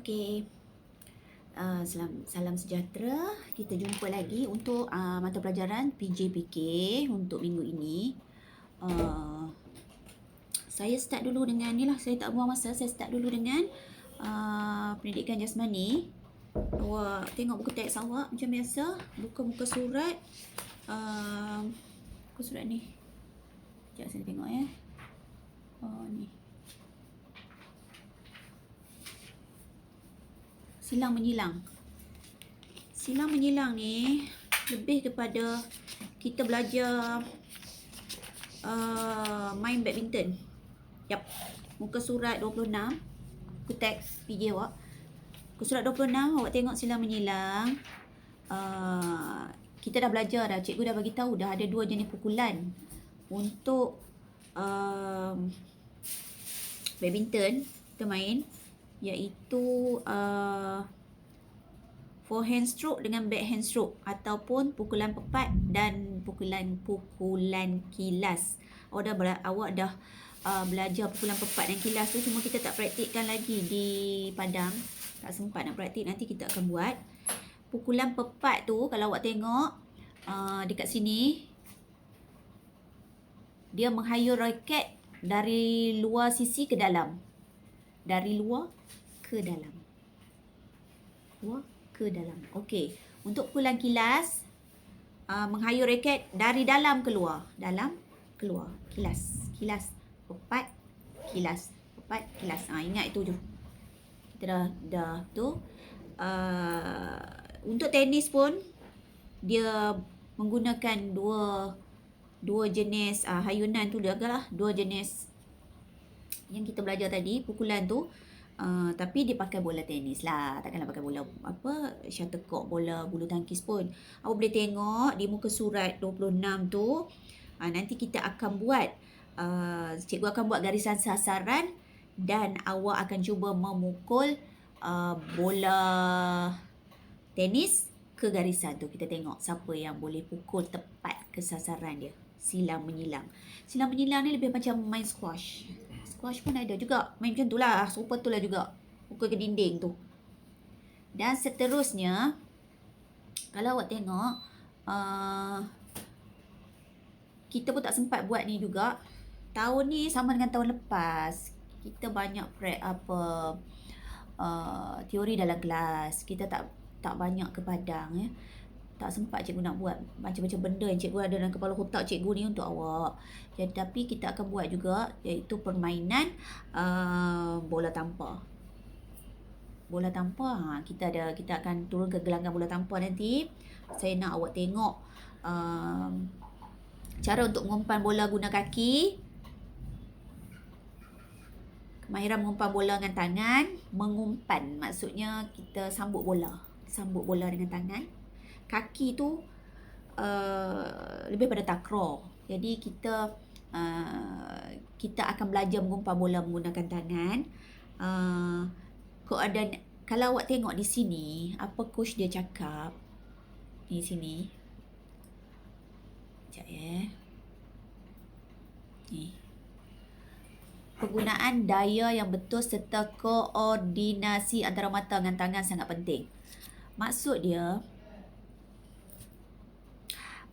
Okey, salam sejahtera. Kita jumpa lagi untuk mata pelajaran PJPK untuk minggu ini. Saya start dulu dengan ni lah, saya tak buang masa. Saya start dulu dengan pendidikan jasmani. Awak tengok buku teks awak macam biasa. Buka muka surat. Muka surat ni. Sekejap saya tengok ya. Ni. Silang menyilang. Silang menyilang ni lebih kepada kita belajar main badminton. Yap. Muka surat 26. Buku teks PJ awak. Muka surat 26 awak tengok silang menyilang. Kita dah belajar dah. Cikgu dah bagi tahu dah ada 2 jenis pukulan untuk badminton kita main, iaitu forehand stroke dengan backhand stroke ataupun pukulan pepat dan pukulan kilas. Awak dah belajar pukulan pepat dan kilas tu, cuma kita tak praktikkan lagi di padang. Tak sempat nak praktik, nanti kita akan buat. Pukulan pepat tu kalau awak tengok dekat sini, dia menghayur raket dari luar sisi ke dalam. Dari luar ke dalam. Luar ke dalam. Okey. Untuk pukulan kilas, menghayur raket dari dalam keluar. Dalam keluar. Kilas. Kilas. Pepat. Kilas. Pepat. Kilas. Ingat itu je. Kita dah tu. Untuk tenis pun, dia menggunakan dua jenis hayunan tu, dia agaklah 2 jenis yang kita belajar tadi, pukulan tu. Tapi dia pakai bola tenis lah, takkanlah pakai bola shuttlecock, bola bulu tangkis pun. Awak boleh tengok di muka surat 26 tu. Nanti kita akan buat, cikgu akan buat garisan sasaran dan awak akan cuba memukul bola tenis ke garisan tu. Kita tengok siapa yang boleh pukul tepat ke sasaran dia. Silang menyilang. Silang menyilang ni lebih macam main squash. Squash pun ada juga. Main macam tu lah. Serupa tu lah juga. Pukul ke dinding tu. Dan seterusnya, kalau awak tengok, kita pun tak sempat buat ni juga. Tahun ni sama dengan tahun lepas. Kita banyak teori dalam kelas. Kita tak banyak ke padang ya. Tak sempat cikgu nak buat macam-macam benda yang cikgu ada dalam kepala otak cikgu ni untuk awak. Jadi, tapi kita akan buat juga, iaitu permainan bola tampar. Bola tampar, kita akan turun ke gelanggang bola tampar nanti. Saya nak awak tengok cara untuk mengumpan bola guna kaki. Kemahiran mengumpan bola dengan tangan. Mengumpan maksudnya kita sambut bola. Sambut bola dengan tangan. Kaki tu lebih pada takraw. Jadi kita akan belajar mengumpan bola menggunakan tangan. Kalau awak tengok di sini, apa coach dia cakap di sini. Sekejap ya. Ni. Penggunaan daya yang betul serta koordinasi antara mata dengan tangan sangat penting. Maksud dia,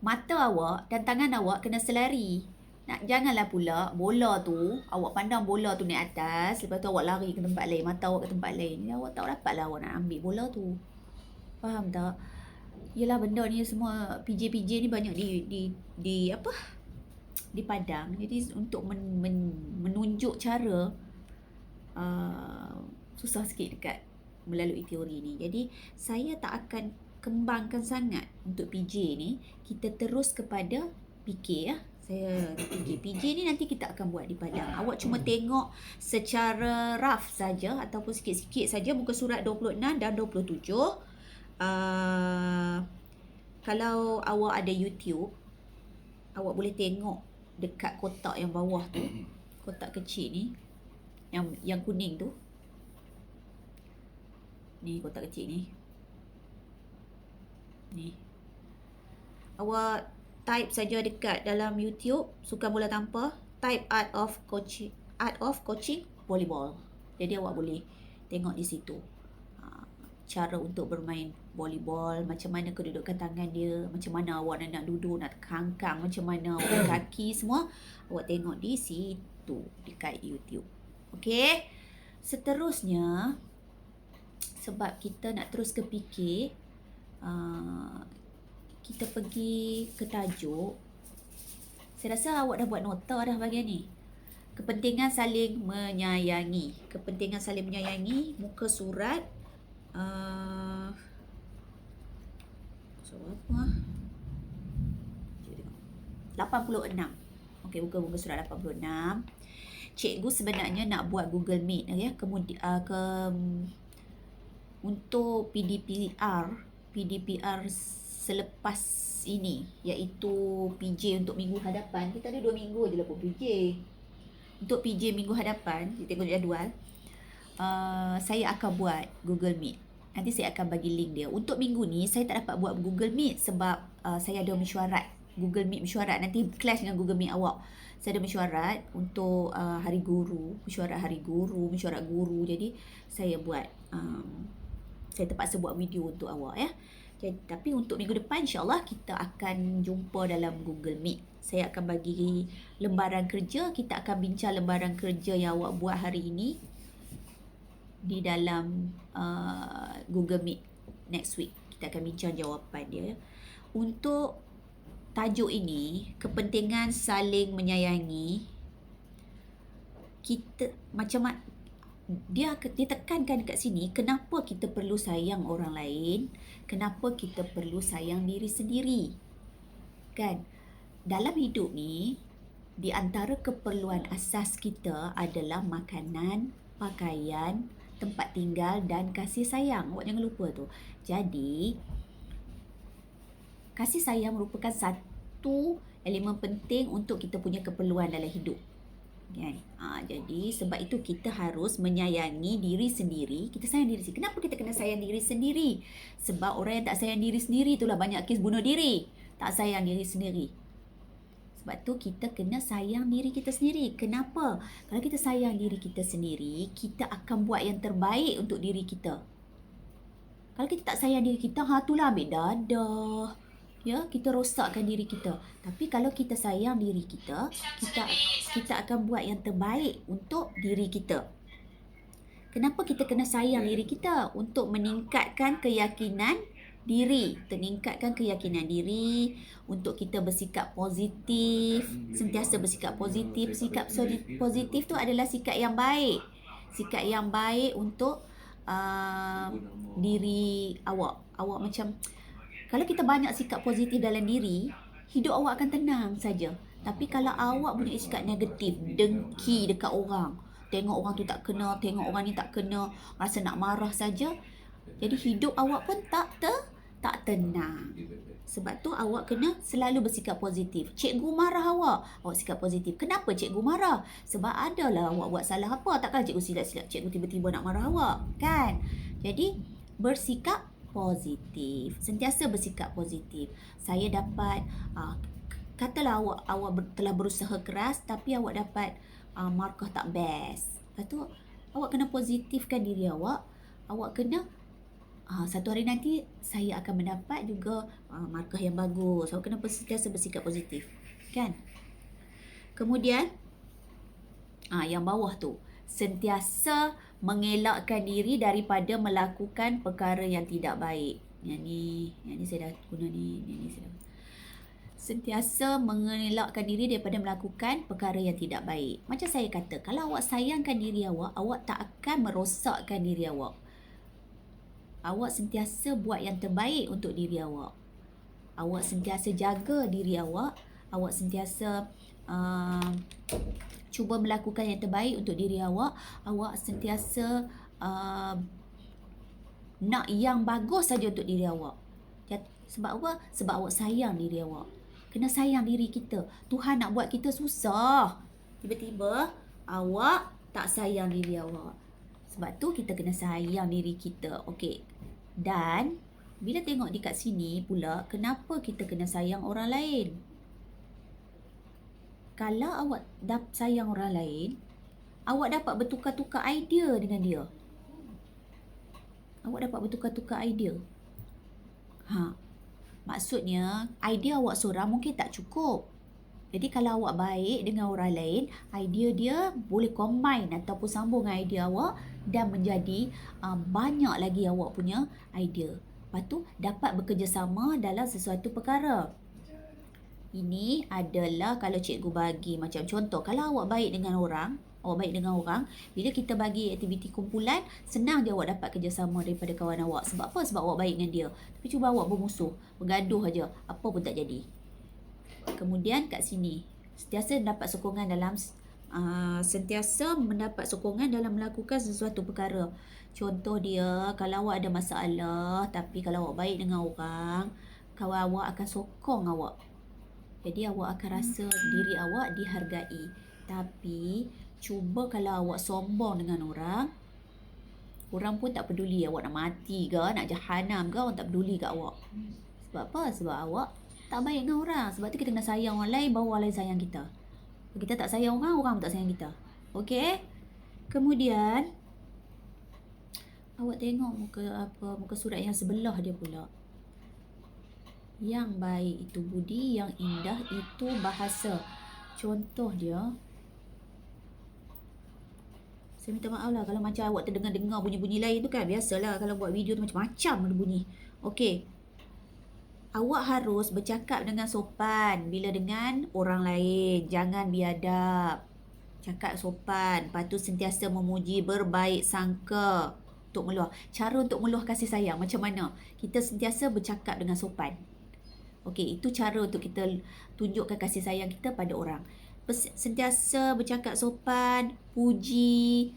mata awak dan tangan awak kena selari. Janganlah pula bola tu, awak pandang bola tu naik atas, lepas tu awak lari ke tempat lain, mata awak ke tempat lain. Awak tak dapatlah awak nak ambil bola tu. Faham tak? Yelah, benda ni semua PJ ni banyak di padang. Jadi untuk menunjuk cara susah sikit dekat melalui teori ni. Jadi saya tak akan kembangkan sangat untuk PJ ni. Kita terus kepada PK ya. Saya PJ ni nanti kita akan buat di padang. Awak cuma tengok secara rough saja ataupun sikit-sikit saja muka surat 26 dan 27. Kalau awak ada YouTube, awak boleh tengok dekat kotak yang bawah tu, kotak kecil ni, yang kuning tu. Ni kotak kecil ni. Ni. Awak type saja dekat dalam YouTube sukan bola tampar, type art of coaching volleyball. Jadi awak boleh tengok di situ. cara untuk bermain volleyball, macam mana kedudukan tangan dia, macam mana awak nak duduk, nak kangkang, macam mana awak kaki, semua awak tengok di situ dekat YouTube. Okey. Seterusnya, sebab kita nak terus ke fikir, kita pergi ke tajuk. Saya rasa awak dah buat nota dah bahagian ni. Kepentingan saling menyayangi. Kepentingan saling menyayangi, muka surat. Surat apa? 86. Okey, muka surat 86. Cikgu sebenarnya nak buat Google Meet ya. Kemudian untuk PDPR selepas ini, iaitu PJ untuk minggu hadapan. Kita ada 2 minggu je lah pun PJ. Untuk PJ minggu hadapan, kita tengok jadual, saya akan buat Google Meet. Nanti saya akan bagi link dia. Untuk minggu ni, saya tak dapat buat Google Meet sebab saya ada mesyuarat. Google Meet mesyuarat. Nanti clash dengan Google Meet awak. Saya ada mesyuarat untuk Hari Guru. Mesyuarat Hari Guru, mesyuarat guru. Jadi, saya buat, saya terpaksa buat video untuk awak ya. Jadi, tapi untuk minggu depan insyaAllah kita akan jumpa dalam Google Meet. Saya akan bagi lembaran kerja. Kita akan bincang lembaran kerja yang awak buat hari ini di dalam Google Meet next week. Kita akan bincang jawapan dia. Untuk tajuk ini, kepentingan saling menyayangi, kita macam dia tekankan dekat sini, kenapa kita perlu sayang orang lain, kenapa kita perlu sayang diri sendiri. Kan? Dalam hidup ni, di antara keperluan asas kita adalah makanan, pakaian, tempat tinggal dan kasih sayang. Awak jangan lupa tu. Jadi, kasih sayang merupakan satu elemen penting untuk kita punya keperluan dalam hidup. Kan? Jadi sebab itu kita harus menyayangi diri sendiri. Kita sayang diri sendiri. Kenapa kita kena sayang diri sendiri? Sebab orang yang tak sayang diri sendiri itulah banyak kes bunuh diri. Tak sayang diri sendiri. Sebab tu kita kena sayang diri kita sendiri. Kenapa? Kalau kita sayang diri kita sendiri, kita akan buat yang terbaik untuk diri kita. Kalau kita tak sayang diri kita, itulah ambil dadah. Ya, kita rosakkan diri kita. Tapi kalau kita sayang diri kita, kita akan buat yang terbaik untuk diri kita. Kenapa kita kena sayang diri kita? Untuk meningkatkan keyakinan diri. Meningkatkan keyakinan diri. Untuk kita bersikap positif. Sentiasa bersikap positif. Sikap positif tu adalah sikap yang baik. Sikap yang baik untuk diri awak. Awak macam, kalau kita banyak sikap positif dalam diri, hidup awak akan tenang saja. Tapi kalau awak punya sikap negatif, dengki dekat orang, tengok orang tu tak kena, tengok orang ni tak kena, rasa nak marah saja, jadi hidup awak pun tak tenang. Sebab tu awak kena selalu bersikap positif. Cikgu marah awak sikap positif. Kenapa cikgu marah? Sebab adalah awak buat salah apa. Takkan cikgu silap-silap, cikgu tiba-tiba nak marah awak. Kan? Jadi, bersikap positif. Sentiasa bersikap positif. Saya dapat, katalah awak telah berusaha keras tapi awak dapat markah tak best. Lepas tu, awak kena positifkan diri awak. Awak kena, satu hari nanti saya akan mendapat juga markah yang bagus. Awak kena sentiasa bersikap positif. Kan? Kemudian, yang bawah tu, sentiasa mengelakkan diri daripada melakukan perkara yang tidak baik. Yang ni saya dah guna ni saya dah. Sentiasa mengelakkan diri daripada melakukan perkara yang tidak baik. Macam saya kata, kalau awak sayangkan diri awak, awak tak akan merosakkan diri awak. Awak sentiasa buat yang terbaik untuk diri awak. Awak sentiasa jaga diri awak. Awak sentiasa cuba melakukan yang terbaik untuk diri awak. Awak sentiasa nak yang bagus saja untuk diri awak. Sebab apa? Sebab awak sayang diri awak. Kena sayang diri kita. Tuhan nak buat kita susah. Tiba-tiba awak tak sayang diri awak. Sebab tu kita kena sayang diri kita. Okey. Dan bila tengok dekat sini pula, kenapa kita kena sayang orang lain? Kalau awak dah sayang orang lain, awak dapat bertukar-tukar idea dengan dia. Awak awak dapat bertukar-tukar idea. Maksudnya, idea awak seorang mungkin tak cukup. Jadi kalau awak baik dengan orang lain, idea dia boleh combine ataupun sambung dengan idea awak dan menjadi banyak lagi awak punya idea. Lepas tu dapat bekerjasama dalam sesuatu perkara. Ini adalah kalau cikgu bagi macam contoh, kalau awak baik dengan orang, bila kita bagi aktiviti kumpulan, senang je awak dapat kerjasama daripada kawan awak. Sebab apa? Sebab awak baik dengan dia. Tapi cuba awak bermusuh, bergaduh aja, apa pun tak jadi. Kemudian kat sini, sentiasa mendapat sokongan dalam melakukan sesuatu perkara. Contoh dia, kalau awak ada masalah, tapi kalau awak baik dengan orang, kawan awak akan sokong awak. Jadi awak akan rasa diri awak dihargai. Tapi cuba kalau awak sombong dengan orang, orang pun tak peduli awak nak mati ke, nak jahanam ke, orang tak peduli kat awak. Sebab apa? Sebab awak tak baik dengan orang. Sebab tu kita kena sayang orang lain, baru orang lain sayang kita. Kalau kita tak sayang orang, orang pun tak sayang kita. Okey? Kemudian awak tengok muka surat yang sebelah dia pula. Yang baik itu budi, yang indah itu bahasa. Contoh dia, saya minta maaf lah kalau macam awak terdengar-dengar bunyi-bunyi lain tu kan. Biasalah kalau buat video tu macam-macam ada bunyi. Okey. Awak harus bercakap dengan sopan bila dengan orang lain. Jangan biadab. Cakap sopan. Lepas tu sentiasa memuji, berbaik sangka untuk meluah. Cara untuk meluah kasih sayang macam mana? Kita sentiasa bercakap dengan sopan. Okey, itu cara untuk kita tunjukkan kasih sayang kita pada orang. Sentiasa bercakap sopan, puji,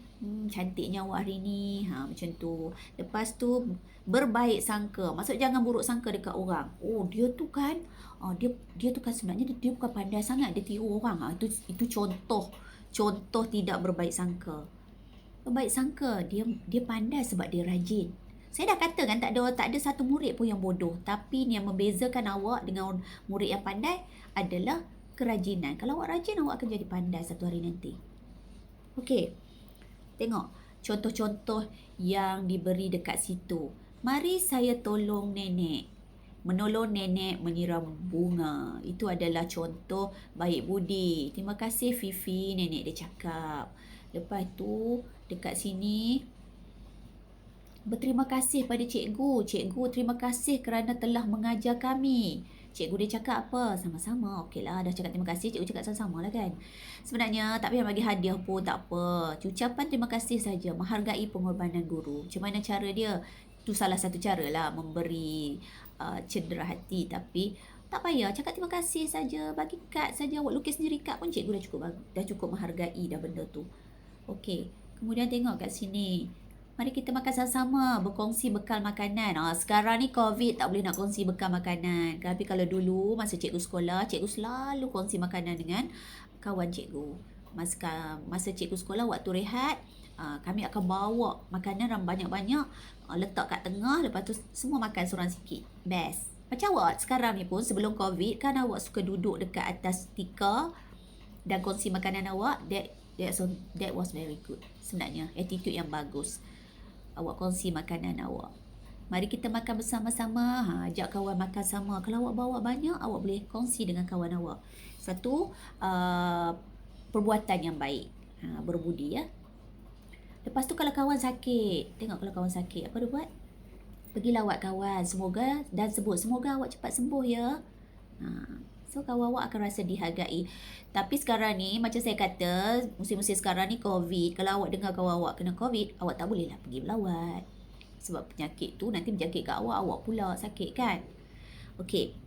cantiknya awak hari ni, macam tu. Lepas tu berbaik sangka. Maksud jangan buruk sangka dekat orang. Oh, dia tu kan dia tu kan sebenarnya dia bukan pandai sangat, dia tiru orang. Itu contoh tidak berbaik sangka. Berbaik sangka, dia pandai sebab dia rajin. Saya dah kata kan tak ada satu murid pun yang bodoh. Tapi yang membezakan awak dengan murid yang pandai adalah kerajinan. Kalau awak rajin, awak akan jadi pandai satu hari nanti. Okey. Tengok contoh-contoh yang diberi dekat situ. Mari saya tolong nenek. Menolong nenek menyiram bunga. Itu adalah contoh baik budi. Terima kasih Fifi, nenek dia cakap. Lepas tu dekat sini, berterima kasih pada cikgu. Cikgu, terima kasih kerana telah mengajar kami. Cikgu dia cakap apa? Sama-sama. Okeylah, dah cakap terima kasih, cikgu cakap sama-sama lah kan. Sebenarnya tak payah bagi hadiah pun, tak apa. Ucapan terima kasih saja, menghargai pengorbanan guru. Macam mana cara dia? Itu salah satu cara lah memberi cedera hati. Tapi tak payah, cakap terima kasih saja, bagi kad saja, awak lukis sendiri kad pun cikgu dah cukup menghargai dah benda tu. Okey, kemudian tengok kat sini. Mari kita makan sama-sama, berkongsi bekal makanan. Sekarang ni COVID tak boleh nak kongsi bekal makanan. Tapi kalau dulu masa cikgu sekolah, cikgu selalu kongsi makanan dengan kawan cikgu. Masa cikgu sekolah waktu rehat, kami akan bawa makanan yang banyak-banyak, letak kat tengah, lepas tu semua makan seorang sikit. Best. Macam awak sekarang ni pun sebelum COVID kan awak suka duduk dekat atas tikar dan kongsi makanan awak. That was very good. Sebenarnya attitude yang bagus. Awak kongsi makanan awak. Mari kita makan bersama-sama. Ajak kawan makan sama. Kalau awak bawa banyak, awak boleh kongsi dengan kawan awak. Satu perbuatan yang baik. Berbudi ya. Lepas tu kalau kawan sakit, tengok kalau kawan sakit, apa dia buat? Pergi lawat kawan. Semoga awak cepat sembuh ya. So kawan awak akan rasa dihargai. Tapi sekarang ni macam saya kata, musim-musim sekarang ni COVID, kalau awak dengar kawan awak kena COVID, awak tak bolehlah pergi melawat. Sebab penyakit tu nanti berjangkit kat awak, awak pula sakit kan. Okey.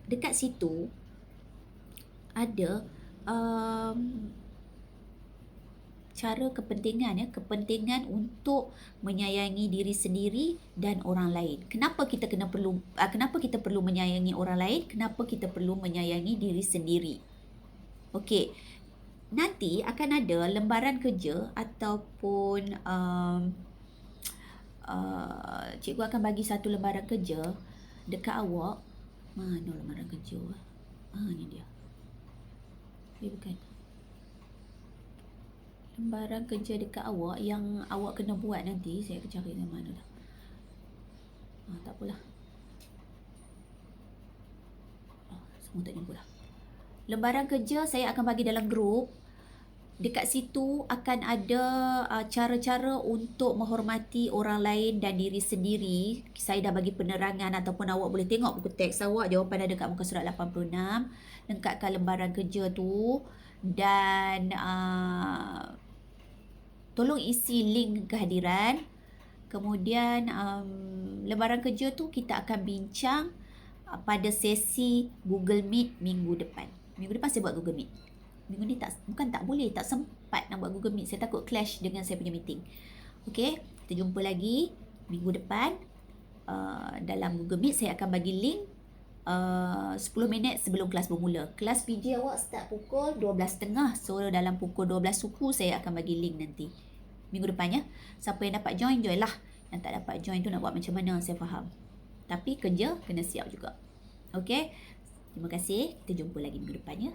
Dekat situ ada cara kepentingan untuk menyayangi diri sendiri dan orang lain. Kenapa kita perlu menyayangi orang lain? Kenapa kita perlu menyayangi diri sendiri? Okey. Nanti akan ada lembaran kerja ataupun cikgu akan bagi satu lembaran kerja dekat awak. Mana lembaran kerja? Ni dia. Bukan. Lembaran kerja dekat awak yang awak kena buat nanti. Saya akan cari dari mana dah. Tak apalah. Semua tak jumpa lah. Lembaran kerja saya akan bagi dalam grup. Dekat situ akan ada cara-cara untuk menghormati orang lain dan diri sendiri. Saya dah bagi penerangan ataupun awak boleh tengok buku teks awak. Jawapan ada dekat muka surat 86. Lengkapkan lembaran kerja tu. Dan tolong isi link kehadiran. Kemudian lembaran kerja tu kita akan bincang pada sesi Google Meet minggu depan. Minggu depan saya buat Google Meet. Minggu ni bukan tak boleh, tak sempat nak buat Google Meet. Saya takut clash dengan saya punya meeting. Okey, kita jumpa lagi minggu depan. Dalam Google Meet saya akan bagi link 10 minit sebelum kelas bermula. Kelas PJ awak start pukul 12.30. So dalam pukul 12 suku saya akan bagi link nanti. Minggu depan ya. Siapa yang dapat join, join lah. Yang tak dapat join tu nak buat macam mana, saya faham. Tapi kerja kena siap juga. Okey. Terima kasih. Kita jumpa lagi minggu depan ya.